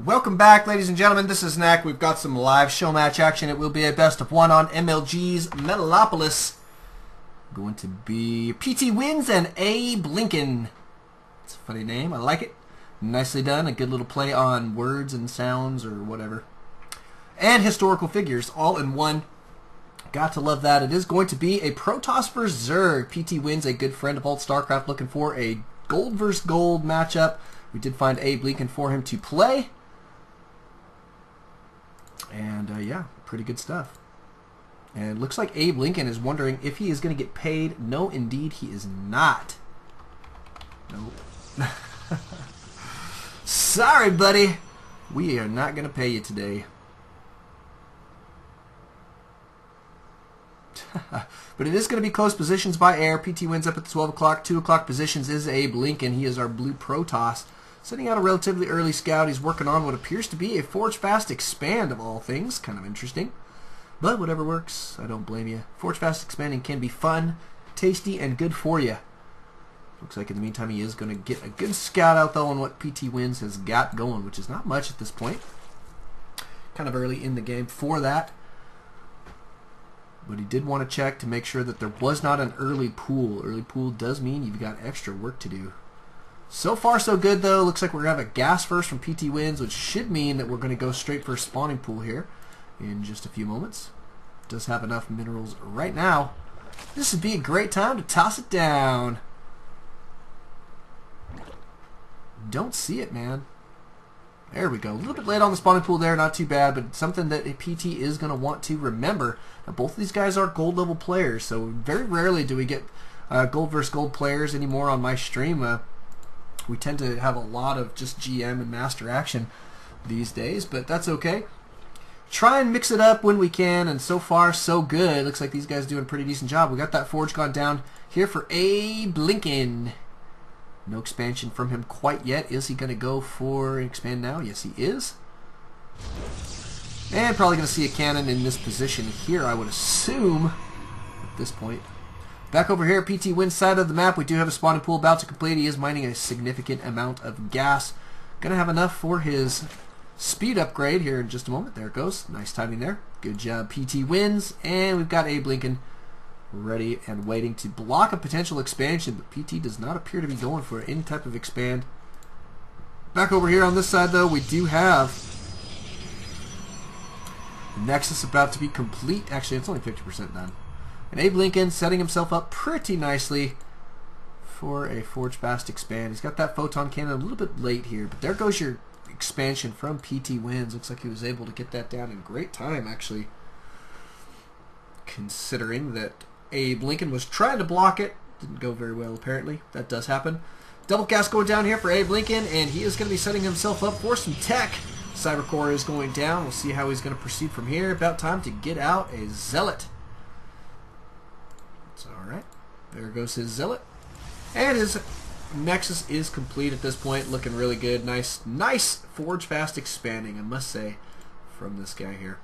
Welcome back, ladies and gentlemen. This is Knack. We've got some live show match action. It will be a best of one on MLG's Metalopolis. Going to be PtWinns and AyBlinkin. It's a funny name. I like it. Nicely done. A good little play on words and sounds or whatever. And historical figures all in one. Got to love that. It is going to be a Protoss vs. Zerg. PtWinns, a good friend of old Starcraft, looking for a gold versus gold matchup. We did find AyBlinkin for him to play. And yeah, pretty good stuff. And looks like AyBlinkin is wondering if he is going to get paid. No, indeed, he is not. Nope. Sorry, buddy. We are not going to pay you today. But it is going to be close positions by air. PtWinns up at the 12 o'clock. 2 o'clock positions is AyBlinkin. He is our blue Protoss. Sending out a relatively early scout. He's working on what appears to be a Forge Fast Expand of all things. Kind of interesting. But whatever works, I don't blame you. Forge Fast Expanding can be fun, tasty, and good for you. Looks like in the meantime he is going to get a good scout out though on what PtWinns has got going, which is not much at this point. Kind of early in the game for that. But he did want to check to make sure that there was not an early pool. Early pool does mean you've got extra work to do. So far so good though. Looks like we're going to have a gas first from PtWinns, which should mean that we're going to go straight for a spawning pool here in just a few moments. Does have enough minerals right now. This would be a great time to toss it down. Don't see it, man. There we go. A little bit late on the spawning pool there. Not too bad, but something that a PT is going to want to remember. Now, both of these guys are gold level players, so very rarely do we get gold versus gold players anymore on my stream. We tend to have a lot of just GM and master action these days, but that's okay. Try and mix it up when we can, and so far so good. Looks like these guys doing a pretty decent job. We got that forge gone down here for AyBlinkin. No expansion from him quite yet. Is he going to go for an expand now? Yes, he is. And probably going to see a cannon in this position here, I would assume, at this point. Back over here, PtWinns side of the map, we do have a spawning pool about to complete. He is mining a significant amount of gas. Going to have enough for his speed upgrade here in just a moment. There it goes. Nice timing there. Good job, PtWinns. And we've got AyBlinkin ready and waiting to block a potential expansion, but PT does not appear to be going for any type of expand. Back over here on this side, though, we do have the Nexus about to be complete. Actually, it's only 50% done. And AyBlinkin setting himself up pretty nicely for a Forge Fast Expand. He's got that Photon Cannon a little bit late here, but there goes your expansion from PtWinns. Looks like he was able to get that down in great time, actually, considering that AyBlinkin was trying to block it. Didn't go very well, apparently. That does happen. Double cast going down here for AyBlinkin, and he is going to be setting himself up for some tech. Cybercore is going down. We'll see how he's going to proceed from here. About time to get out a Zealot. It's alright. There goes his Zealot. And his Nexus is complete at this point. Looking really good. Nice Forge Fast Expanding, I must say, from this guy here.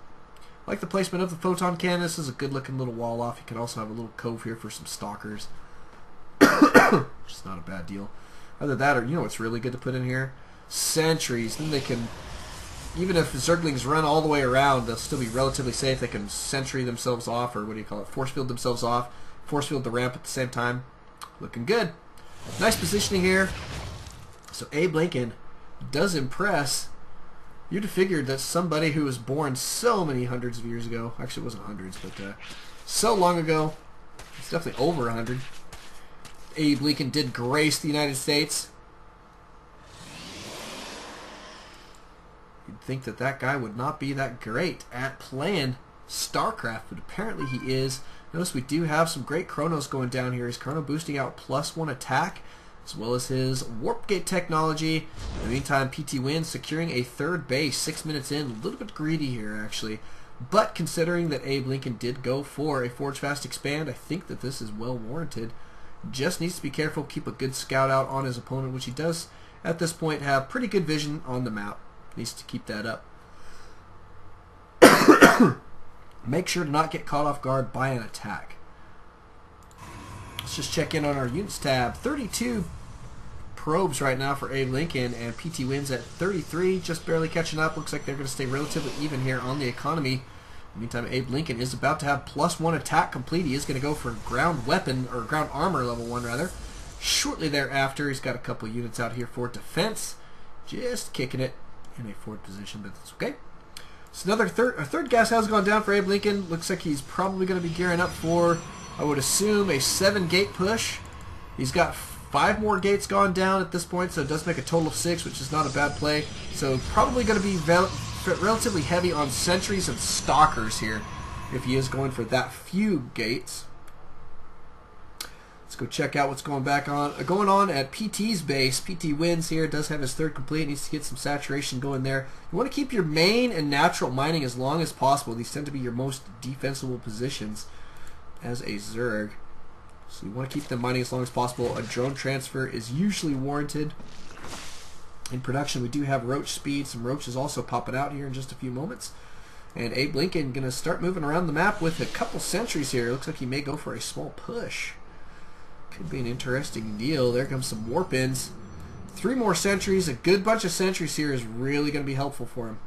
Like the placement of the Photon Cannon. This is a good looking little wall off. You can also have a little cove here for some stalkers. Which is not a bad deal. Either that or, you know what's really good to put in here? Sentries. Then they can, even if the Zerglings run all the way around, they'll still be relatively safe. They can sentry themselves off, or what do you call it? Force field themselves off. Force field the ramp at the same time. Looking good. Nice positioning here. So AyBlinkin does impress. You'd have figured that somebody who was born so many hundreds of years ago, actually it wasn't hundreds, but so long ago, it's definitely over 100. AyBlinkin did grace the United States. You'd think that that guy would not be that great at playing Starcraft, but apparently he is. Notice we do have some great Chronos going down here. His Chrono boosting out +1 attack, as well as his Warp Gate technology. In the meantime, PtWinns securing a third base 6 minutes in. A little bit greedy here, actually. But considering that AyBlinkin did go for a Forge Fast Expand, I think that this is well warranted. Just needs to be careful, keep a good scout out on his opponent, which he does at this point have pretty good vision on the map. Needs to keep that up. Make sure to not get caught off guard by an attack. Let's just check in on our units tab. 32 probes right now for AyBlinkin, and PtWinns at 33, just barely catching up. Looks like they're going to stay relatively even here on the economy. In the meantime, AyBlinkin is about to have +1 attack complete. He is going to go for ground weapon, or ground armor level 1 rather. Shortly thereafter, he's got a couple units out here for defense. Just kicking it in a forward position, but that's okay. So a third gas has gone down for AyBlinkin. Looks like he's probably going to be gearing up for, I would assume, a 7-gate push. He's got 5 more gates gone down at this point, so it does make a total of 6, which is not a bad play. So probably going to be relatively heavy on sentries and stalkers here, if he is going for that few gates. Let's go check out what's going on at PT's base. PtWinns here does have his 3rd complete. Needs to get some saturation going there. You want to keep your main and natural mining as long as possible. These tend to be your most defensible positions as a Zerg. So you want to keep them mining as long as possible. A drone transfer is usually warranted. In production, we do have roach speed. Some roaches also popping out here in just a few moments. And AyBlinkin going to start moving around the map with a couple sentries here. Looks like he may go for a small push. Could be an interesting deal. There comes some warp-ins. 3 more sentries. A good bunch of sentries here is really going to be helpful for him.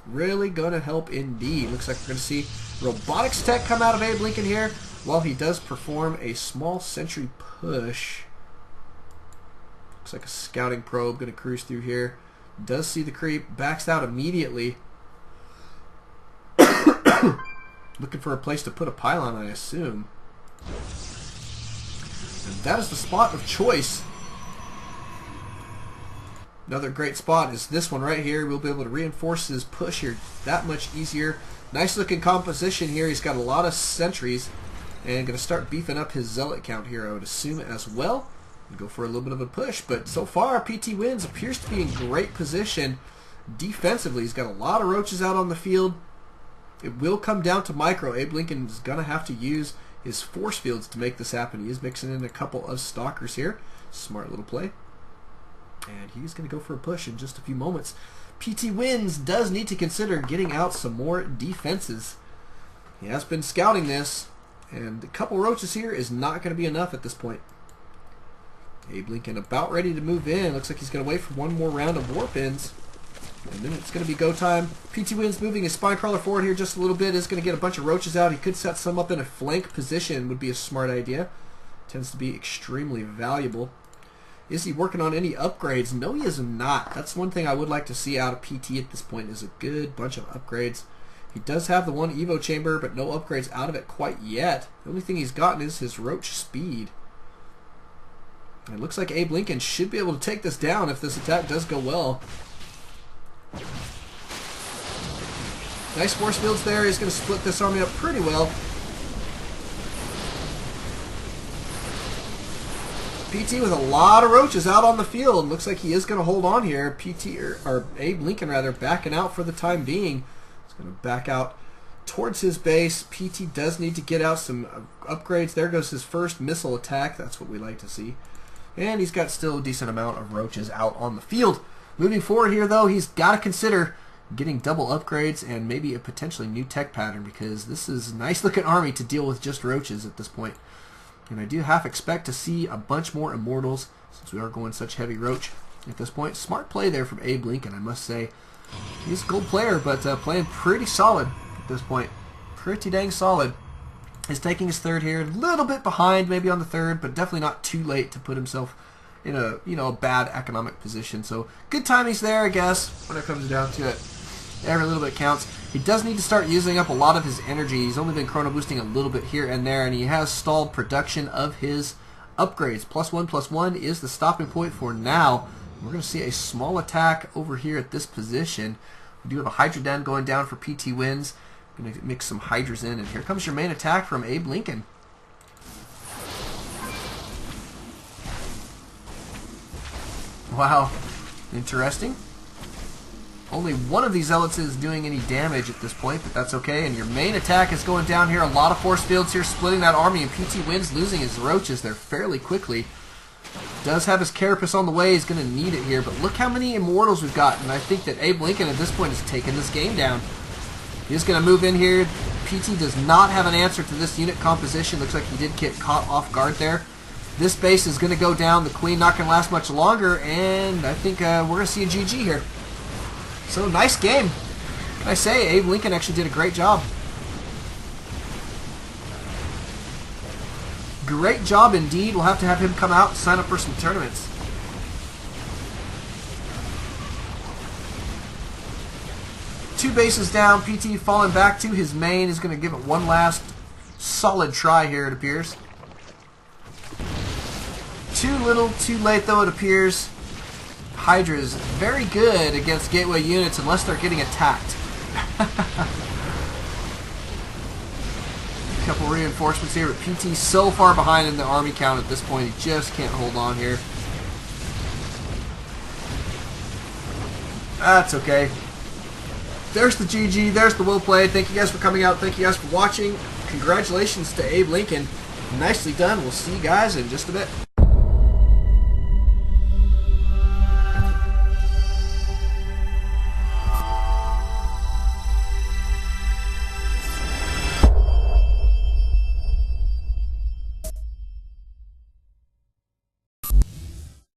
Really going to help indeed. Looks like we're going to see robotics tech come out of AyBlinkin here while he does perform a small sentry push. Looks like a scouting probe going to cruise through here. Does see the creep. Backs out immediately. Looking for a place to put a pylon, I assume. And that is the spot of choice. Another great spot is this one right here. We'll be able to reinforce his push here that much easier. Nice looking composition here. He's got a lot of sentries and going to start beefing up his zealot count here, I would assume, as well. Go for a little bit of a push, but so far PtWinns appears to be in great position defensively. He's got a lot of roaches out on the field. It will come down to micro. AyBlinkin is going to have to use his force fields to make this happen. He is mixing in a couple of stalkers here. Smart little play. And he's going to go for a push in just a few moments. PtWinns does need to consider getting out some more defenses. He has been scouting this, and a couple roaches here is not going to be enough at this point. AyBlinkin about ready to move in. Looks like he's going to wait for one more round of warp-ins. And then it's going to be go time. PtWinns moving his spine crawler forward here just a little bit. Is going to get a bunch of roaches out. He could set some up in a flank position. Would be a smart idea. Tends to be extremely valuable. Is he working on any upgrades? No, he is not. That's one thing I would like to see out of PT at this point, is a good bunch of upgrades. He does have the 1 Evo chamber, but no upgrades out of it quite yet. The only thing he's gotten is his roach speed. And it looks like AyBlinkin should be able to take this down if this attack does go well. Nice force fields there. He's going to split this army up pretty well. PT with a lot of roaches out on the field. Looks like he is going to hold on here. AyBlinkin rather, backing out for the time being. He's going to back out towards his base. PT does need to get out some upgrades. There goes his first missile attack. That's what we like to see. And he's got still a decent amount of roaches out on the field. Moving forward here, though, he's got to consider getting double upgrades and maybe a potentially new tech pattern, because this is a nice-looking army to deal with just roaches at this point. And I do half expect to see a bunch more immortals, since we are going such heavy roach at this point. Smart play there from AyBlinkin, I must say. He's a gold player, but playing pretty solid at this point. Pretty dang solid. He's taking his 3rd here, a little bit behind maybe on the 3rd, but definitely not too late to put himself in a a bad economic position. So good timing's there, I guess, when it comes down to it. Every little bit counts. He does need to start using up a lot of his energy. He's only been chrono boosting a little bit here and there, and he has stalled production of his upgrades. +1/+1 is the stopping point for now. We're going to see a small attack over here at this position. We do have a Hydra Den going down for PtWinns. Going to mix some Hydras in, and here comes your main attack from AyBlinkin. Wow, interesting. Only one of these zealots is doing any damage at this point, but that's okay. And your main attack is going down here. A lot of force fields here, splitting that army, and PtWinns losing his roaches there fairly quickly. Does have his carapace on the way. He's going to need it here, but look how many immortals we've got, and I think that AyBlinkin at this point is taking this game down. He's going to move in here. PT does not have an answer to this unit composition. Looks like he did get caught off guard there. This base is going to go down. The queen not going to last much longer, and I think we're going to see a GG here. So, nice game. I say, AyBlinkin actually did a great job. Great job indeed. We'll have to have him come out and sign up for some tournaments. Two bases down. PT falling back to his main. Is going to give it one last solid try here, it appears. Too little, too late, though, it appears. Hydra is very good against gateway units unless they're getting attacked. A couple reinforcements here, but PT's so far behind in the army count at this point, he just can't hold on here. That's okay. There's the GG, there's the will play. Thank you guys for coming out. Thank you guys for watching. Congratulations to AyBlinkin. Nicely done. We'll see you guys in just a bit.